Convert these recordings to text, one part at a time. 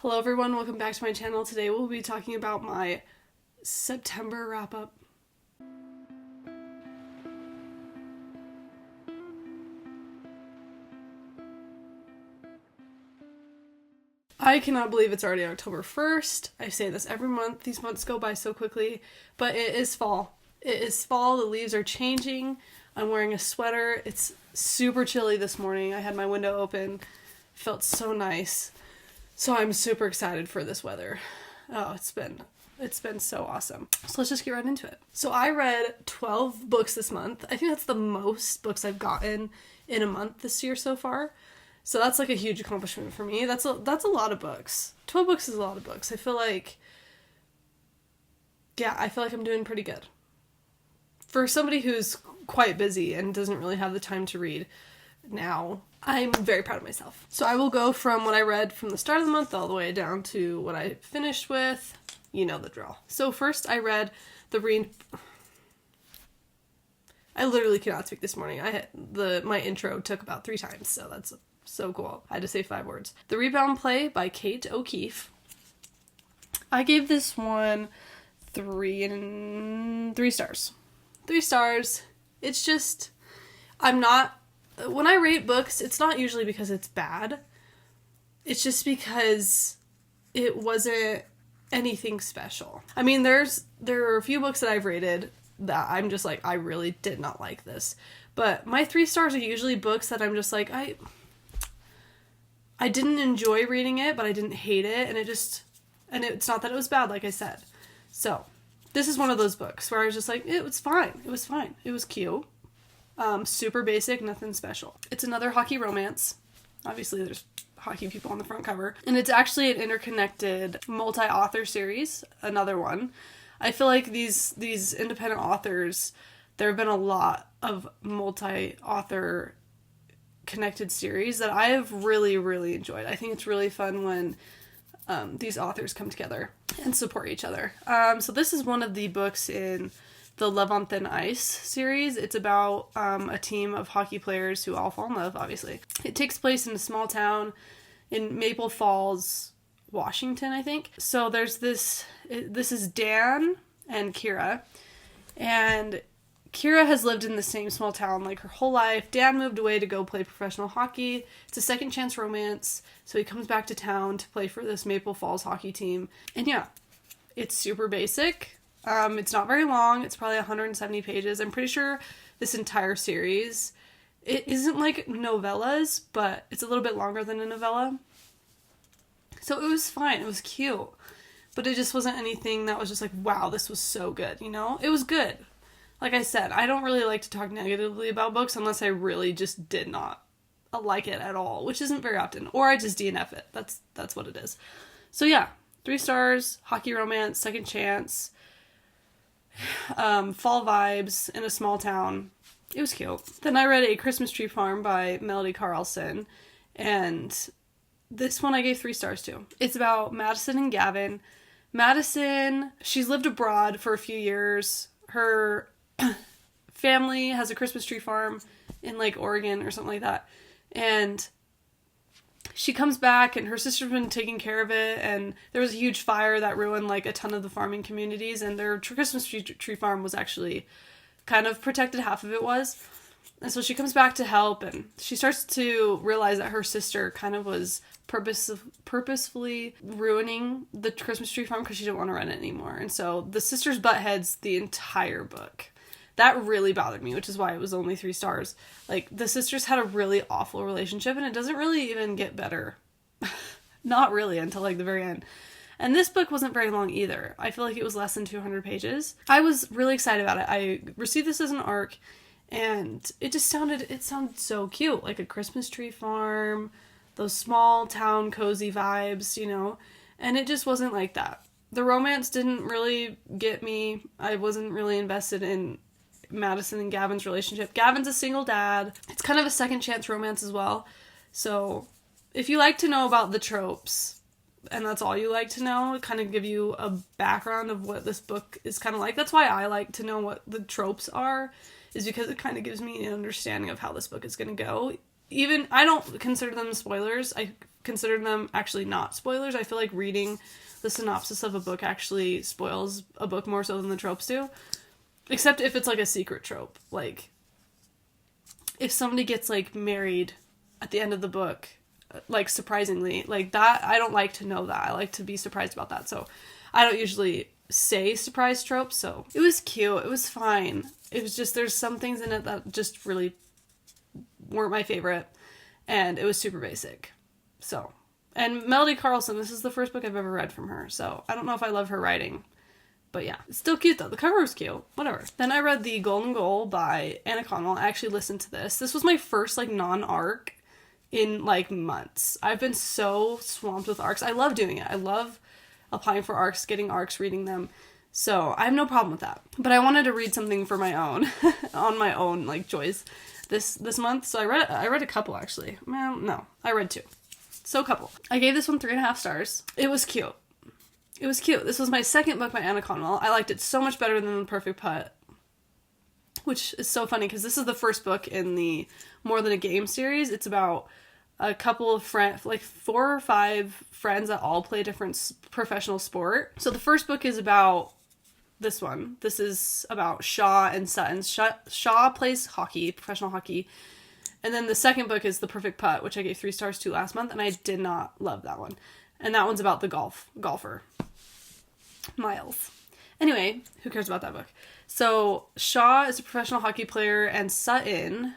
Hello everyone, welcome back to my channel. Today we'll be talking about my September wrap-up. I cannot believe it's already October 1st. I say this every month. These months go by so quickly, but it is fall. It is fall. The leaves are changing. I'm wearing a sweater. It's super chilly this morning. I had my window open. Felt so nice. So I'm super excited for this weather. Oh, it's been so awesome. So let's just get right into it. So I read 12 books this month. I think that's the most books I've gotten in a month this year so far. So that's like a huge accomplishment for me. That's a lot of books. 12 books is a lot of books. I feel like I'm doing pretty good. For somebody who's quite busy and doesn't really have the time to read now, I'm very proud of myself. So I will go from what I read from the start of the month all the way down to what I finished with. You know the drill. So first I read I literally cannot speak this morning. My intro took about 3 times, so that's so cool. I had to say 5 words. The Rebound play by Kate O'Keefe. I gave this one 3 stars. 3 stars. It's just, when I rate books, it's not usually because it's bad. It's just because it wasn't anything special. I mean, there are a few books that I've rated that I'm just like, I really did not like this. But my 3 stars are usually books that I'm just like, I didn't enjoy reading it, but I didn't hate it, and it's not that it was bad, like I said. So, this is one of those books where I was just like, it was fine. It was fine. It was cute. Super basic, nothing special. It's another hockey romance. Obviously, there's hockey people on the front cover. And it's actually an interconnected multi-author series, another one. I feel like these independent authors, there have been a lot of multi-author connected series that I have really, really enjoyed. I think it's really fun when these authors come together and support each other. So this is one of the books in the Love on Thin Ice series. It's about a team of hockey players who all fall in love, obviously. It takes place in a small town in Maple Falls, Washington, I think. So there's this is Dan and Kira, and Kira has lived in the same small town like her whole life. Dan moved away to go play professional hockey. It's a second chance romance, so he comes back to town to play for this Maple Falls hockey team. And yeah, it's super basic. It's not very long. It's probably 170 pages. I'm pretty sure this entire series, it isn't like novellas, but it's a little bit longer than a novella. So it was fine. It was cute. But it just wasn't anything that was just like, wow, this was so good, you know? It was good. Like I said, I don't really like to talk negatively about books unless I really just did not like it at all, which isn't very often. Or I just DNF it. That's what it is. So yeah, 3 stars, hockey romance, second chance, fall vibes in a small town. It was cute. Then I read A Christmas Tree Farm by Melody Carlson, and this one I gave 3 stars to. It's about Madison and Gavin. Madison, she's lived abroad for a few years. Her family has a Christmas tree farm in like Oregon or something like that, and she comes back and her sister's been taking care of it, and there was a huge fire that ruined like a ton of the farming communities, and their Christmas tree farm was actually kind of protected, half of it was. And so she comes back to help, and she starts to realize that her sister kind of was purposefully ruining the Christmas tree farm because she didn't want to run it anymore. And so the sisters butt heads the entire book. That really bothered me, which is why it was only 3 stars. Like, the sisters had a really awful relationship, and it doesn't really even get better. Not really, until, like, the very end. And this book wasn't very long either. I feel like it was less than 200 pages. I was really excited about it. I received this as an ARC, and it sounded so cute. Like a Christmas tree farm, those small town cozy vibes, you know? And it just wasn't like that. The romance didn't really get me. I wasn't really invested in Madison and Gavin's relationship. Gavin's a single dad. It's kind of a second chance romance as well. So if you like to know about the tropes, and that's all you like to know, kind of give you a background of what this book is kind of like. That's why I like to know what the tropes are, is because it kind of gives me an understanding of how this book is going to go. Even, I don't consider them spoilers. I consider them actually not spoilers. I feel like reading the synopsis of a book actually spoils a book more so than the tropes do. Except if it's like a secret trope. Like, if somebody gets like married at the end of the book, like surprisingly, like that, I don't like to know that. I like to be surprised about that. So I don't usually say surprise tropes. So it was cute. It was fine. It was just, there's some things in it that just really weren't my favorite. And it was super basic. So, and Melody Carlson, this is the first book I've ever read from her. So I don't know if I love her writing. But yeah, it's still cute though. The cover was cute. Whatever. Then I read The Golden Goal by Annah Conwell. I actually listened to this. This was my first like non-arc in like months. I've been so swamped with arcs. I love doing it. I love applying for arcs, getting arcs, reading them. So I have no problem with that. But I wanted to read something for my own, on my own like choice this month. So I read a couple actually. Well, no, I read 2. So a couple. I gave this one 3.5 stars. It was cute. It was cute. This was my second book by Annah Conwell. I liked it so much better than The Perfect Putt, which is so funny because this is the first book in the More Than a Game series. It's about a couple of friends, like 4 or 5 friends that all play a different professional sport. So the first book is about this one. This is about Shaw and Sutton. Shaw plays hockey, professional hockey. And then the second book is The Perfect Putt, which I gave 3 stars to last month, and I did not love that one. And that one's about the golfer. Miles. Anyway, who cares about that book? So, Shaw is a professional hockey player, and Sutton,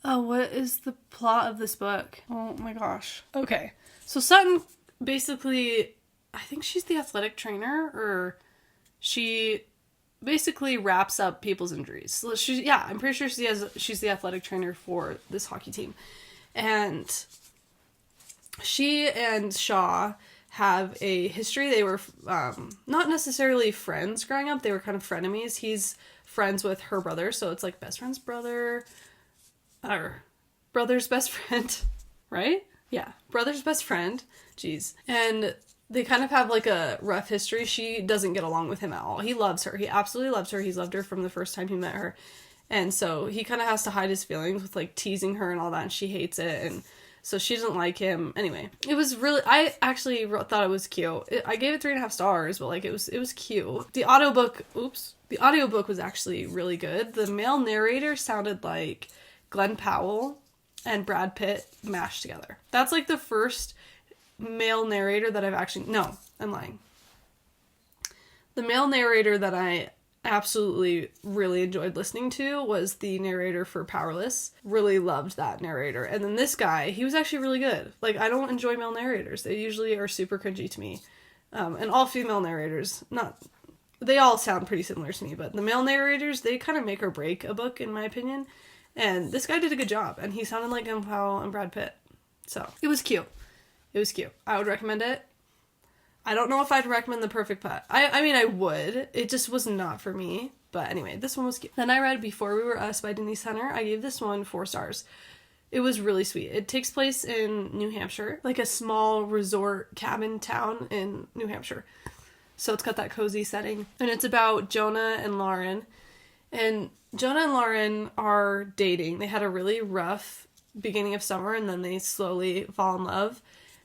what is the plot of this book? Oh my gosh. Okay. So Sutton, basically, I think she's the athletic trainer, or she basically wraps up people's injuries. So I'm pretty sure she's the athletic trainer for this hockey team. And she and Shaw have a history. They were not necessarily friends growing up. They were kind of frenemies. He's friends with her brother, so it's like best friend's brother, or brother's best friend, right? Yeah, brother's best friend. Jeez. And they kind of have like a rough history. She doesn't get along with him at all. He loves her. He absolutely loves her. He's loved her from the first time he met her. And so he kind of has to hide his feelings with like teasing her and all that, and she hates it, and so she doesn't like him. Anyway, it was really, I actually thought it was cute. I gave it 3.5 stars, but like it was cute. The audiobook was actually really good. The male narrator sounded like Glenn Powell and Brad Pitt mashed together. That's like the first male narrator that no, I'm lying. The male narrator that I absolutely really enjoyed listening to was the narrator for Powerless. Really loved that narrator. And then this guy, he was actually really good. Like, I don't enjoy male narrators. They usually are super cringy to me. And all female narrators, they all sound pretty similar to me, but the male narrators, they kind of make or break a book, in my opinion. And this guy did a good job, and he sounded like Glenn Powell and Brad Pitt. So, it was cute. It was cute. I would recommend it. I don't know if I'd recommend The Perfect Putt. I mean, I would. It just was not for me. But anyway, this one was cute. Then I read Before We Were Us by Denise. I gave this one 4 stars. It was really sweet. It takes place in New Hampshire, like a small resort cabin town in New Hampshire. So it's got that cozy setting. And it's about Jonah and Lauren. And Jonah and Lauren are dating. They had a really rough beginning of summer, and then they slowly fall in love.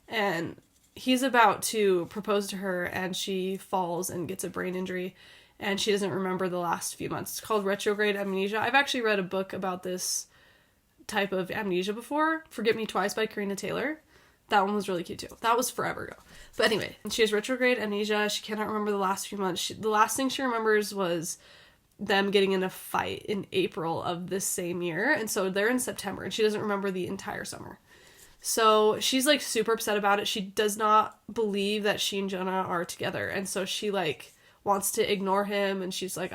And he's about to propose to her, and she falls and gets a brain injury, and she doesn't remember the last few months. It's called retrograde amnesia. I've actually read a book about this type of amnesia before, Forget Me Twice by Carina Taylor. That one was really cute too. That was forever ago. But anyway, she has retrograde amnesia. She cannot remember the last few months. The last thing she remembers was them getting in a fight in April of this same year, and so they're in September, and she doesn't remember the entire summer. So she's like super upset about it. She does not believe that she and Jonah are together. And so she like wants to ignore him. And she's like,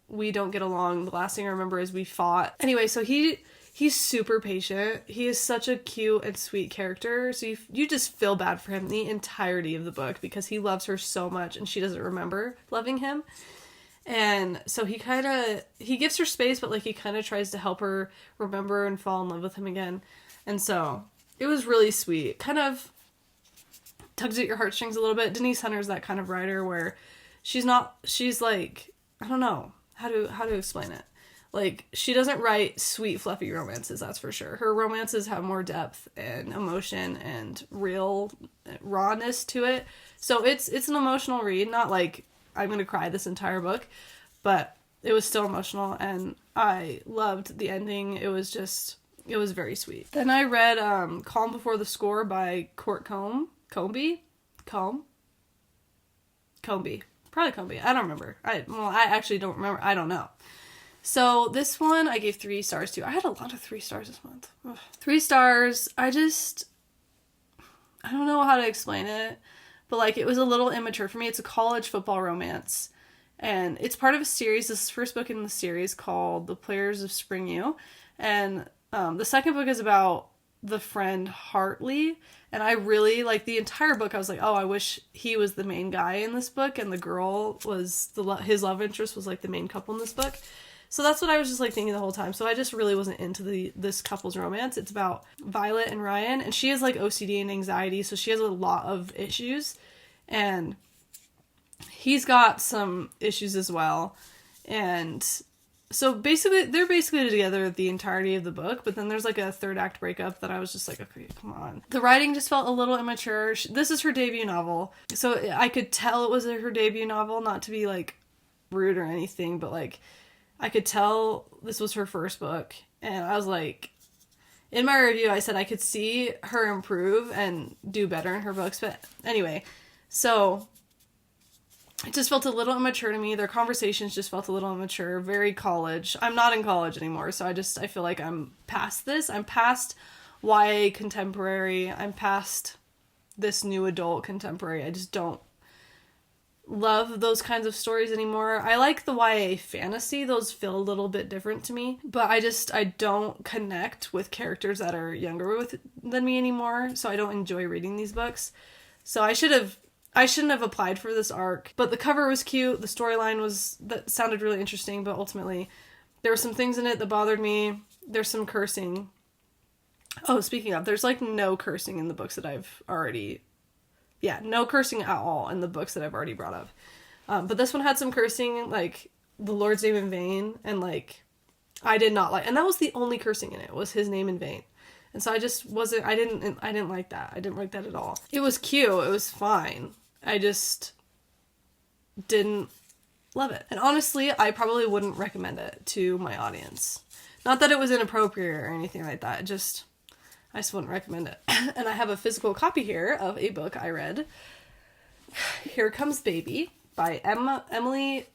we don't get along. The last thing I remember is we fought. Anyway, so he's super patient. He is such a cute and sweet character. So you just feel bad for him the entirety of the book because he loves her so much and she doesn't remember loving him. And so he gives her space, but like he kind of tries to help her remember and fall in love with him again. And so it was really sweet. Kind of tugs at your heartstrings a little bit. Denise Hunter's that kind of writer where she's like, I don't know how to explain it. Like, she doesn't write sweet, fluffy romances, that's for sure. Her romances have more depth and emotion and real rawness to it. So it's an emotional read, not like I'm gonna cry this entire book, but it was still emotional, and I loved the ending. It was very sweet. Then I read Calm Before the Score by Kort Combe. Probably Combe. I don't remember. I actually don't remember. I don't know. So this one I gave 3 stars to. I had a lot of 3 stars this month. Ugh. 3 stars. I don't know how to explain it, but like, it was a little immature for me. It's a college football romance, and it's part of a series. This is the first book in the series called The Players of Spring U, and the second book is about the friend Hartley, and I really, like, the entire book I was like, oh, I wish he was the main guy in this book, and the girl was his love interest was like the main couple in this book. So that's what I was just like thinking the whole time. So I just really wasn't into this couple's romance. It's about Violet and Ryan, and she has like OCD and anxiety, so she has a lot of issues, and he's got some issues as well. And so basically, they're basically together the entirety of the book, but then there's like a third act breakup that I was just like, okay, come on. The writing just felt a little immature. This is her debut novel, so I could tell it was her debut novel, not to be like rude or anything, but like, I could tell this was her first book, and I was like, in my review, I said I could see her improve and do better in her books, but anyway, so it just felt a little immature to me. Their conversations just felt a little immature, very college. I'm not in college anymore, so I feel like I'm past this. I'm past YA contemporary. I'm past this new adult contemporary. I just don't love those kinds of stories anymore. I like the YA fantasy. Those feel a little bit different to me, but I don't connect with characters that are younger than me anymore, so I don't enjoy reading these books. So I shouldn't have applied for this arc, but the cover was cute. The storyline that sounded really interesting, but ultimately there were some things in it that bothered me. There's some cursing. Oh, speaking of, there's like no cursing in the books that I've already no cursing at all in the books that I've already brought up. But this one had some cursing, like the Lord's name in vain, and like, I did not like, and that was the only cursing in it, was his name in vain. And so I didn't like that. I didn't like that at all. It was cute. It was fine. I just didn't love it. And honestly, I probably wouldn't recommend it to my audience. Not that it was inappropriate or anything like that. I just wouldn't recommend it. And I have a physical copy here of a book I read. Here Comes Baby by Emily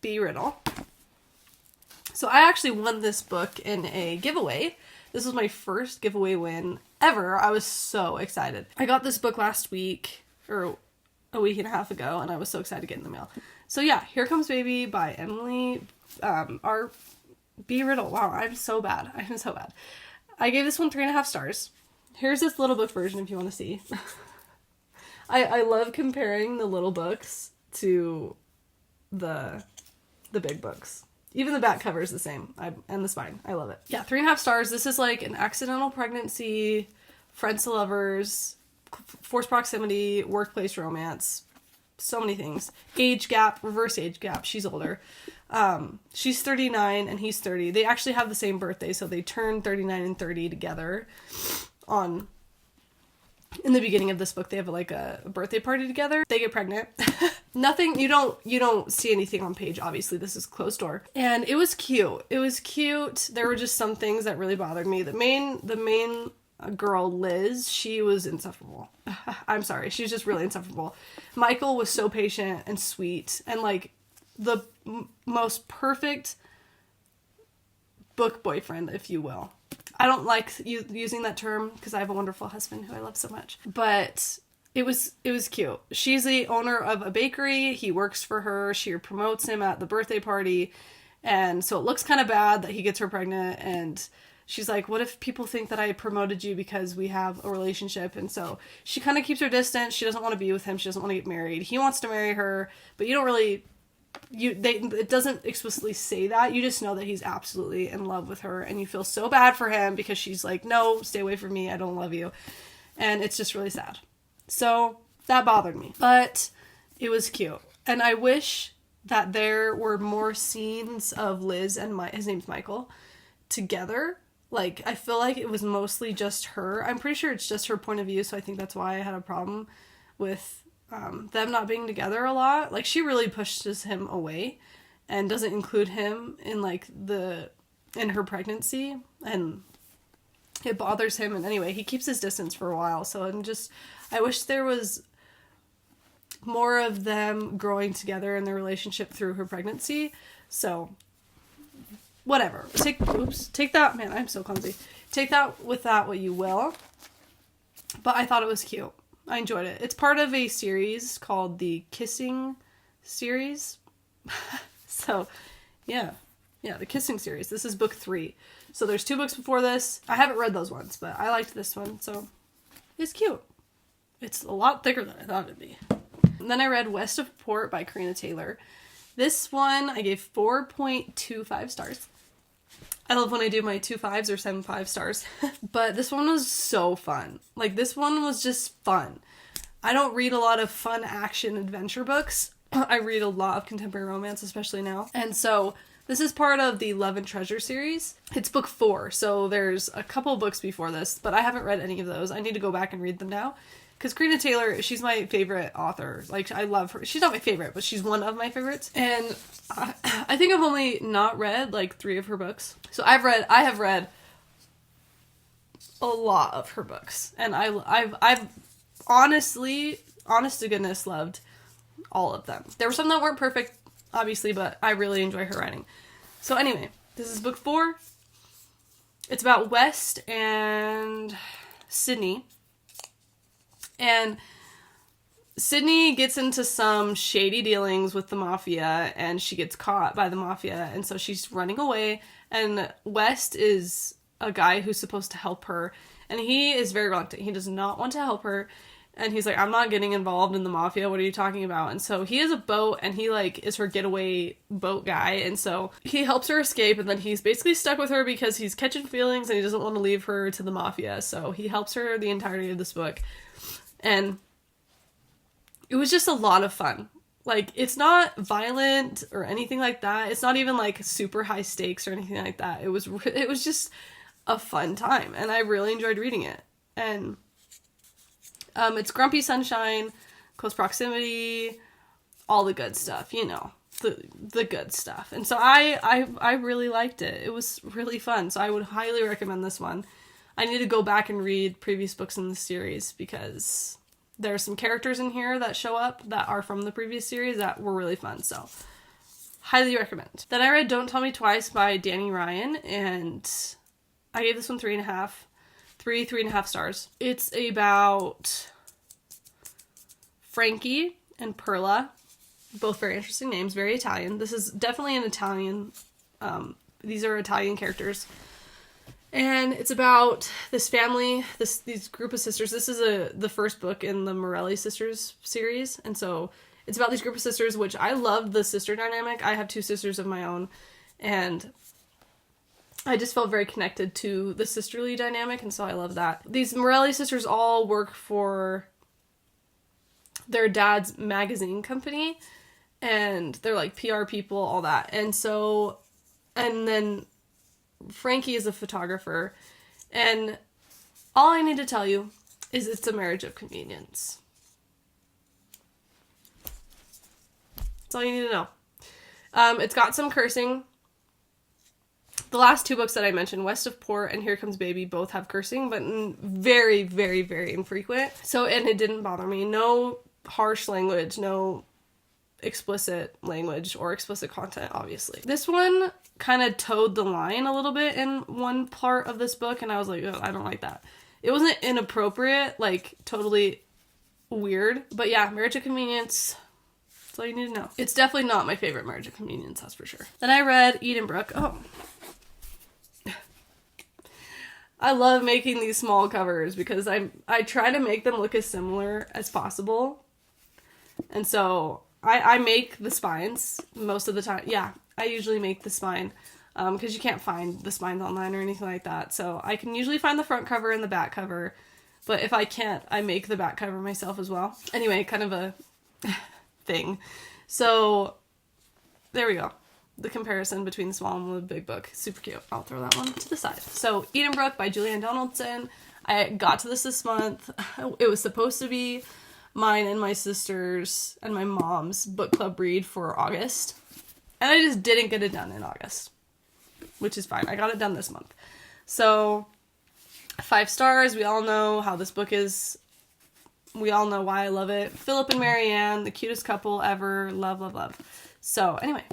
B. Riddle. So I actually won this book in a giveaway. This was my first giveaway win ever. I was so excited. I got this book last week, or a week and a half ago, and I was so excited to get in the mail. So yeah, Here Comes Baby by Emily R. B. Riddle. Wow, I'm so bad. I gave this one 3.5 stars. Here's this little book version if you want to see. I love comparing the little books to the big books. Even the back cover is the same. And the spine. I love it. Yeah, 3.5 stars. This is like an accidental pregnancy, friends to lovers, forced proximity, workplace romance, so many things. Age gap, reverse age gap. She's older. She's 39 and he's 30. They actually have the same birthday, so they turn 39 and 30 together in the beginning of this book. They have like a birthday party together. They get pregnant. Nothing, you don't see anything on page, obviously. This is closed door. And it was cute. There were just some things that really bothered me. The main girl, Liz, she was insufferable. I'm sorry, she was just really insufferable. Michael was so patient and sweet and like the most perfect book boyfriend, if you will. I don't like using that term because I have a wonderful husband who I love so much, but it was cute. She's the owner of a bakery. He works for her. She promotes him at the birthday party, and so it looks kind of bad that he gets her pregnant, and she's like, what if people think that I promoted you because we have a relationship? And so she kind of keeps her distance. She doesn't want to be with him. She doesn't want to get married. He wants to marry her, but you don't really... it doesn't explicitly say that. You just know that he's absolutely in love with her, and you feel so bad for him because she's like, no, stay away from me, I don't love you. And it's just really sad. So that bothered me, but it was cute. And I wish that there were more scenes of Liz and his name's Michael, together. Like, I feel like it was mostly just her. I'm pretty sure it's just her point of view, so I think that's why I had a problem with them not being together a lot. Like, she really pushes him away and doesn't include him in, like, in her pregnancy, and it bothers him. And anyway, he keeps his distance for a while, so I wish there was more of them growing together in their relationship through her pregnancy. So whatever. Take that, man, I'm so clumsy. Take that with that what you will. But I thought it was cute. I enjoyed it. It's part of a series called the Kissing series. So, yeah, the Kissing series. This is book 3. So there's 2 books before this. I haven't read those ones, but I liked this one, so it's cute. It's a lot thicker than I thought it'd be. And then I read West of Port by Carina Taylor. This one I gave 4.25 stars. I love when I do my 2 5s or 7 5 stars. But this one was so fun. Like, this one was just fun. I don't read a lot of fun action adventure books. I read a lot of contemporary romance, especially now. And so this is part of the Love and Treasure series. It's book 4, so there's a couple books before this, but I haven't read any of those. I need to go back and read them now. Because Carina Taylor, she's my favorite author. Like, I love her. She's not my favorite, but she's one of my favorites. And I think I've only not read, like, 3 of her books. So I have read a lot of her books. And I've honestly, honest to goodness, loved all of them. There were some that weren't perfect, obviously, but I really enjoy her writing. So anyway, this is book 4. It's about West and Sydney. And Sydney gets into some shady dealings with the mafia, and she gets caught by the mafia, and so she's running away, and West is a guy who's supposed to help her, and he is very reluctant. He does not want to help her, and he's like, I'm not getting involved in the mafia, what are you talking about? And so he has a boat, and he, like, is her getaway boat guy, and so he helps her escape, and then he's basically stuck with her because he's catching feelings, and he doesn't want to leave her to the mafia, so he helps her the entirety of this book. And it was just a lot of fun. Like, it's not violent or anything like that. It's not even, like, super high stakes or anything like that. It was just a fun time, and I really enjoyed reading it. And it's Grumpy Sunshine, Close Proximity, all the good stuff, you know, the good stuff. And so I really liked it. It was really fun, so I would highly recommend this one. I need to go back and read previous books in the series because there are some characters in here that show up that are from the previous series that were really fun, so highly recommend. Then I read Don't Tell Me Twice by Dani Ryan, and I gave this one 3.5 stars. It's about Frankie and Perla, both very interesting names, very Italian. This is definitely an Italian, these are Italian characters. And it's about this family, these group of sisters. This is the first book in the Morelli Sisters series. And so it's about these group of sisters, which I love the sister dynamic. I have 2 sisters of my own. And I just felt very connected to the sisterly dynamic. And so I love that. These Morelli sisters all work for their dad's magazine company. And they're like PR people, all that. And so, and then Frankie is a photographer, and all I need to tell you is it's a marriage of convenience. That's all you need to know. It's got some cursing. The last 2 books that I mentioned, West of Port and Here Comes Baby, both have cursing, but very, very, very infrequent. So, and it didn't bother me. No harsh language, no explicit language or explicit content, obviously. This one kind of towed the line a little bit in one part of this book, and I was like, oh, I don't like that. It wasn't inappropriate, like totally weird, but yeah, Marriage of Convenience, that's all you need to know. It's definitely not my favorite Marriage of Convenience, that's for sure. Then I read Edenbrooke. Oh. I love making these small covers because I try to make them look as similar as possible. And so I make the spines most of the time. Yeah, I usually make the spine because you can't find the spines online or anything like that. So I can usually find the front cover and the back cover. But if I can't, I make the back cover myself as well. Anyway, kind of a thing. So there we go. The comparison between the small and the big book. Super cute. I'll throw that one to the side. So, Edenbrooke by Julianne Donaldson. I got to this month. It was supposed to be mine and my sister's and my mom's book club read for August. And I just didn't get it done in August. Which is fine. I got it done this month. So, 5 stars. We all know how this book is. We all know why I love it. Philip and Marianne, the cutest couple ever. Love, love, love. So, anyway.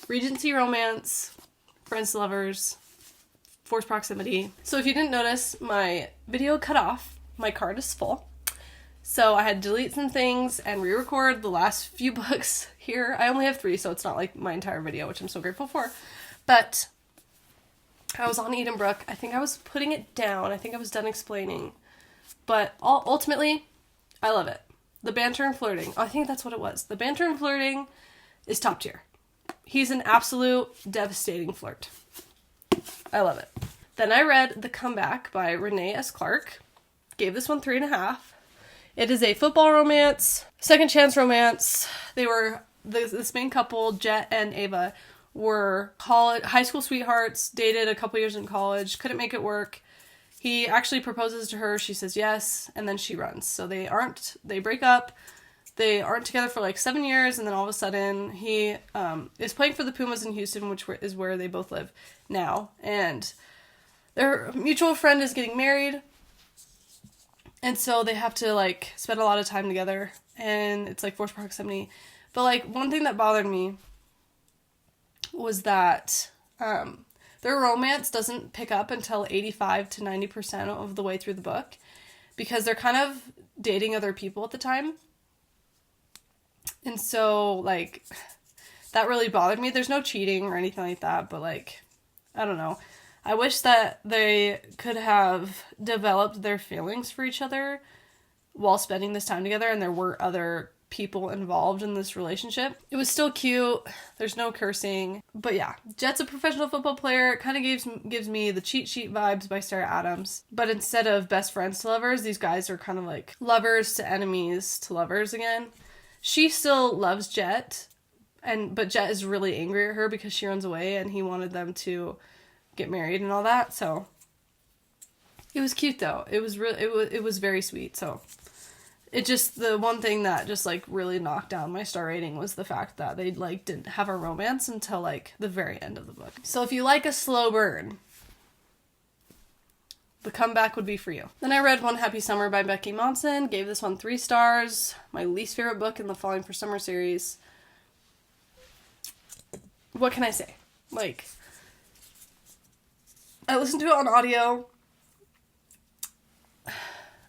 Regency romance, friends to lovers, forced proximity. So if you didn't notice, my video cut off. My card is full. So I had to delete some things and re-record the last few books here. I only have 3, so it's not like my entire video, which I'm so grateful for. But I was on Edenbrooke. I think I was putting it down. I think I was done explaining. But ultimately, I love it. The banter and flirting. I think that's what it was. The banter and flirting is top tier. He's an absolute devastating flirt. I love it. Then I read The Comeback by Raneé S. Clark. Gave this one 3.5. It is a football romance, second chance romance. They were, this main couple, Jet and Ava, were high school sweethearts, dated a couple years in college, couldn't make it work. He actually proposes to her, she says yes, and then she runs. So they break up. They aren't together for like 7 years, and then all of a sudden he is playing for the Pumas in Houston, which is where they both live now. And their mutual friend is getting married, and so they have to like spend a lot of time together, and it's like forced proximity. But like one thing that bothered me was that their romance doesn't pick up until 85 to 90% of the way through the book, because they're kind of dating other people at the time. And so, like, that really bothered me. There's no cheating or anything like that, but, like, I don't know. I wish that they could have developed their feelings for each other while spending this time together, and there were other people involved in this relationship. It was still cute. There's no cursing. But yeah, Jet's a professional football player. It kind of gives me the cheat sheet vibes by Sarah Adams. But instead of best friends to lovers, these guys are kind of like lovers to enemies to lovers again. She still loves Jet, but Jet is really angry at her because she runs away and he wanted them to get married and all that. So it was cute though. It was very sweet. So it just, the one thing that just like really knocked down my star rating was the fact that they like didn't have a romance until like the very end of the book. So if you like a slow burn, The Comeback would be for you. Then I read One Happy Summer by Becky Monson. Gave this one 3 stars. My least favorite book in the Falling for Summer series. What can I say? Like, I listened to it on audio.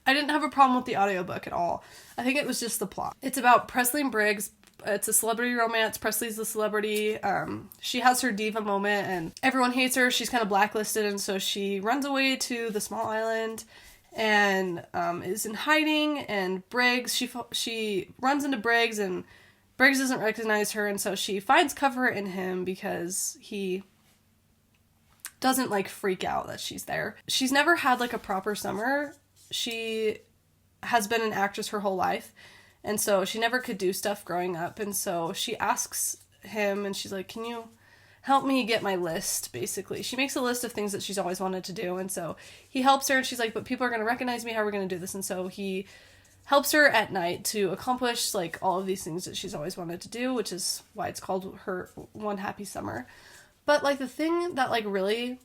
I didn't have a problem with the audiobook at all. I think it was just the plot. It's about Presley and Briggs. It's a celebrity romance. Presley's the celebrity. She has her diva moment and everyone hates her. She's kind of blacklisted, and so she runs away to the small island and is in hiding. And Briggs, she runs into Briggs, and Briggs doesn't recognize her, and so she finds cover in him because he doesn't like freak out that she's there. She's never had like a proper summer. She has been an actress her whole life, and so she never could do stuff growing up, and so she asks him, and she's like, can you help me get my list, basically. She makes a list of things that she's always wanted to do, and so he helps her, and she's like, but people are going to recognize me, how are we going to do this? And so he helps her at night to accomplish, like, all of these things that she's always wanted to do, which is why it's called her One Happy Summer. But, like, the thing that, like, really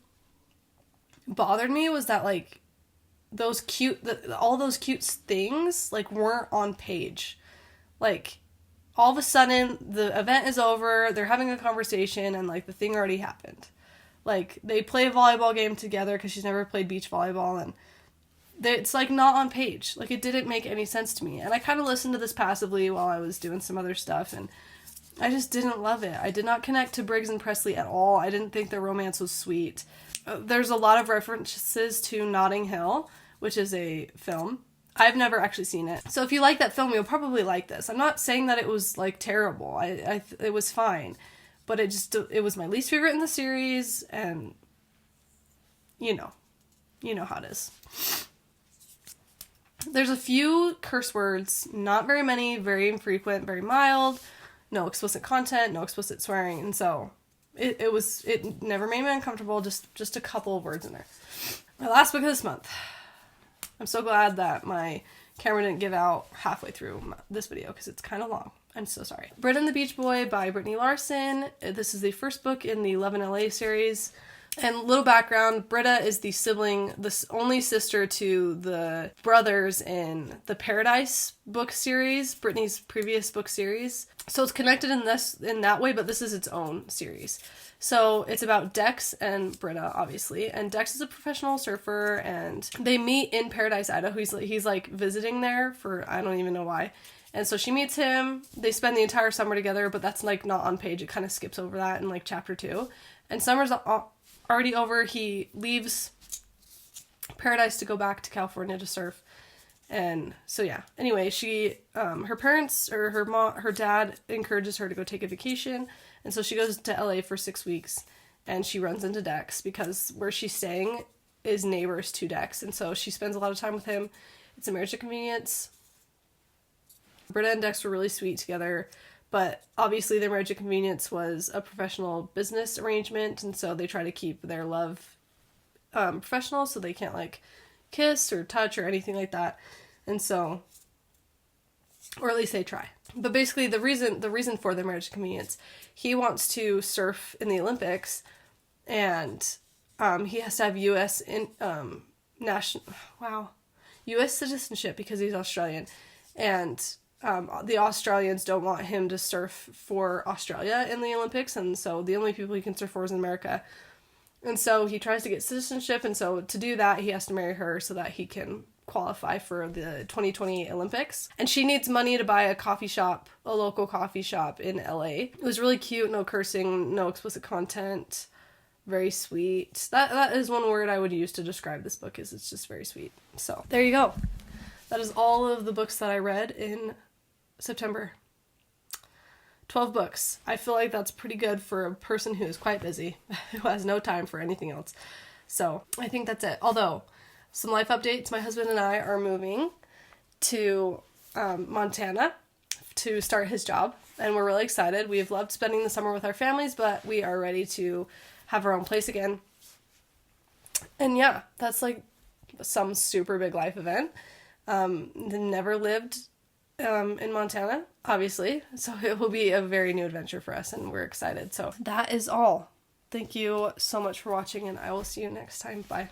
bothered me was that, like, all those cute things, like, weren't on page. Like, all of a sudden, the event is over, they're having a conversation, and, like, the thing already happened. Like, they play a volleyball game together, because she's never played beach volleyball, and it's, like, not on page. Like, it didn't make any sense to me. And I kind of listened to this passively while I was doing some other stuff, and I just didn't love it. I did not connect to Briggs and Presley at all. I didn't think their romance was sweet. There's a lot of references to Notting Hill, which is a film. I've never actually seen it. So if you like that film, you'll probably like this. I'm not saying that it was, like, terrible. It was fine. But it was my least favorite in the series, and you know how it is. There's a few curse words, not very many, very infrequent, very mild, no explicit content, no explicit swearing, and so it never made me uncomfortable, just a couple of words in there. My last book of this month. I'm so glad that my camera didn't give out halfway through this video because it's kind of long. I'm so sorry. Britta and the Beach Boy by Brittany Larsen. This is the first book in the Love in LA series. And little background, Britta is the only sister to the brothers in the Paradise book series, Brittany's previous book series. So it's connected in that way, but this is its own series. So it's about Dex and Britta, obviously. And Dex is a professional surfer, and they meet in Paradise, Idaho. He's like visiting there for, I don't even know why. And so she meets him. They spend the entire summer together, but that's like not on page. It kind of skips over that in like chapter 2. And summer's already over. He leaves Paradise to go back to California to surf. And so yeah, anyway, she her parents or her dad encourages her to go take a vacation, and so she goes to LA for 6 weeks, and she runs into Dex because where she's staying is neighbors to Dex, and so she spends a lot of time with him. It's a marriage of convenience. Britta and Dex were really sweet together, but obviously their marriage of convenience was a professional business arrangement, and so they try to keep their love professional, so they can't like kiss or touch or anything like that. And so, or at least they try. But basically the reason for their marriage of convenience, he wants to surf in the Olympics, and he has to have US citizenship because he's Australian, and the Australians don't want him to surf for Australia in the Olympics, and so the only people he can surf for is in America. And so he tries to get citizenship, and so to do that, he has to marry her so that he can qualify for the 2020 Olympics. And she needs money to buy a local coffee shop in LA. It was really cute, no cursing, no explicit content, very sweet. That is one word I would use to describe this book, is it's just very sweet. So there you go. That is all of the books that I read in September. 12 books. I feel like that's pretty good for a person who is quite busy, who has no time for anything else. So I think that's it. Although, some life updates. My husband and I are moving to Montana to start his job, and we're really excited. We've loved spending the summer with our families, but we are ready to have our own place again. And yeah, that's like some super big life event. Never lived in Montana, obviously, so it will be a very new adventure for us, and we're excited. So that is all. Thank you so much for watching, and I will see you next time. Bye.